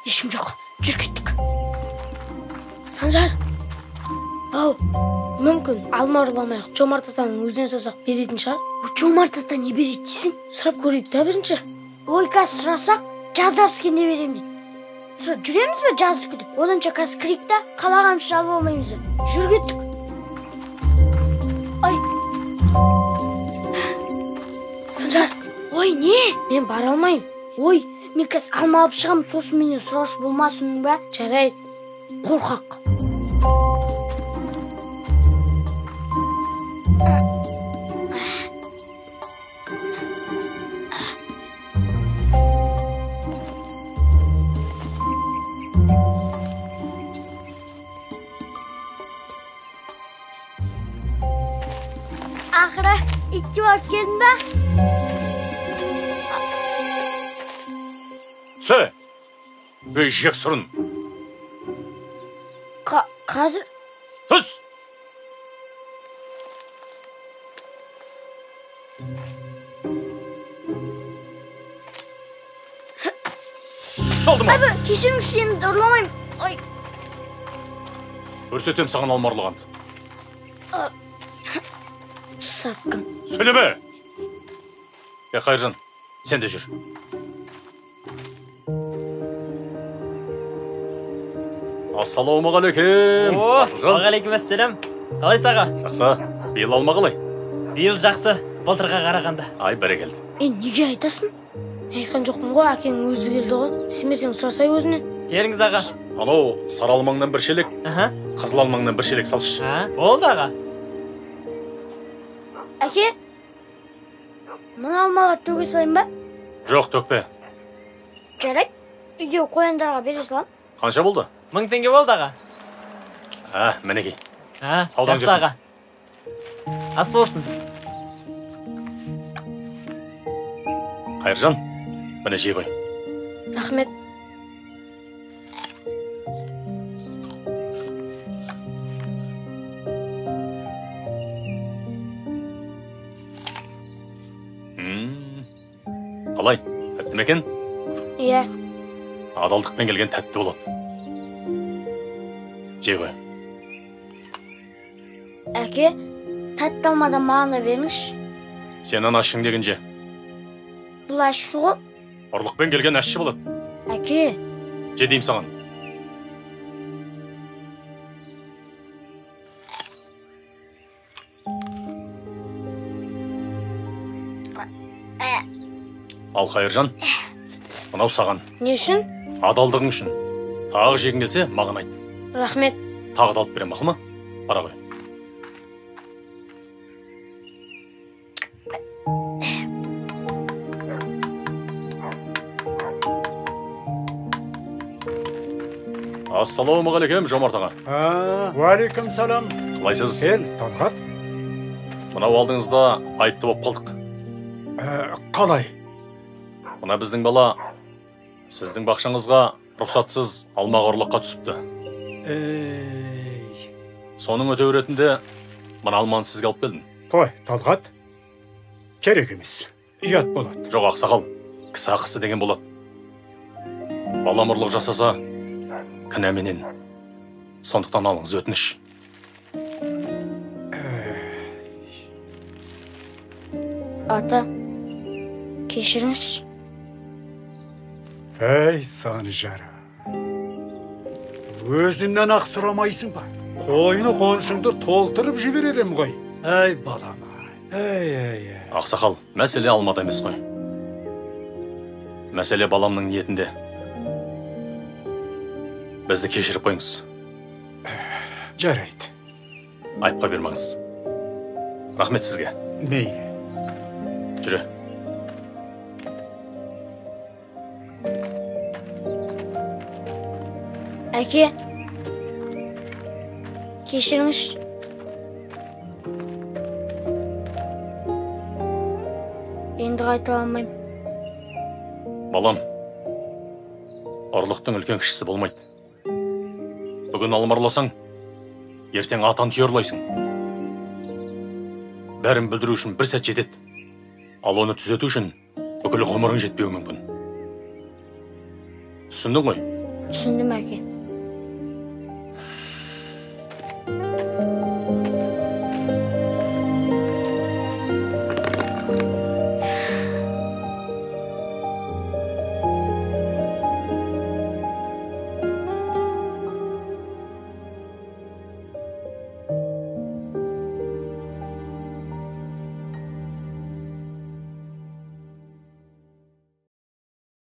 Ешім жоқ, жүр кеттік. Санжар, ау, мүмкін алма ұрламайық, Жомарт атаның өзінен сұрасақ беретін шығар. Жомарт ата не береді дейсің? Сұрап көрейік та бірінші. Ой, қазір сұрасақ, жазда піскенде берем дейді. Жүреміз бе жазды күтіп? Онынша қазір кірейік та, қалағанымыз жалып алмаймыз да. Жүр кеттік. Ай. Санжар, ой, не? Мен бара алмайым. Ой, мен қазір алма алып шығам, сосын менен сұраушы болмасын ба? Жарайды, қорқақ. Ақыры, итті алып келдің ба? Сө! Өй, жек сұрын! Қазір? Түс! Салды ма? Абы, кешіріңіз, енді ұрламайым. Ой. Көрсетем саған алма ұрлағанды. Сатқын. Сөйлеме! Қайыржан, сен де жүр. Ассалаумағалейкем. Ағалейкем әссәлем. Қалай саға? Жақсы. Биыл алма қалай? Биыл жақсы. Былтырға қарағанда. Ай, бәрекелді. Неге айтасың? Айтқан жоқпын ғой, әкең өзі келді ғой. Сенбесең сұрасай өзінен. Келіңіз аға. Анау сары алмаңнан бір шелек, қызыл алмаңнан бір шелек салшы. Болды аға. Әке, мына алмалар төге салайын ба? Жоқ, төкпе. Жарайды, үйде қояндарға бере салам. Қанша болды? 1000 теңге болды аға. Мінекей. Саудан жүрсін. Аға. Ас болсын. Қайыржан, міне жей қой. Рахмет. Қалай, тәтті ме екен? Иә. Адалдықпен келген тәтті болады. Жей қой. Әке, тәтті алмадан маған да беріңізші. Сенің ашың деген же. Бұл ащы ғой. Ұрлықпен келген ащы болады. Әке. Же деймін саған. Ал Қайыржан, мынау саған. Не үшін? Адалдығың үшін. Тағы жегің келсе, маған айт. Рахмет. Тағы да алып берем, мақұл ма? Бара ғой. Ассалаумағалейкем, Жомарт аға. Уалейкум салам. Қалайсыз? Кел, Талғат. Мынау алдыңызда айыпты болып қалдық. Қалай? Мына біздің бала сіздің бақшаңызға рұқсатсыз алмаға ұрлыққа түсіпті. Соның өтеу ретінде мына алманы сізге алып келдім. Қой, Талғат. Керек емес. Ұят болады. Жоқ, ақсақал, кісі ақысы деген болады. Балам ұрлық жасаса, кінәменен. Сондықтан алыңыз, өтініш. Ата, кешіріңіз. Әй, Санжар. Өзіңнен ақ сұрамайсың ба? Қойны қоншыңды толтырып жіберерем ғой. Әй, балам. Әй. Ақсақал, мәселе алмада емес қой. Мәселе баламның ниетінде. Бізді кешіріп қойыңыз. Жарайды. Айыпқа бермеңіз. Рахмет сізге. Мейлі. Жүрі. Әке, кешіріңіз. Енді қайта алмайым. Балам, ұрлықтың үлкен кішісі болмайды. Бүгін алмарласаң, ертең атан түйерлайсың. Бәрін білдіру үшін бір сәт жетеді. Ал оны түзету үшін бүкіл ғұмырың жетпеуі мүмкін. Түсіндің ғой? түсіндім әке.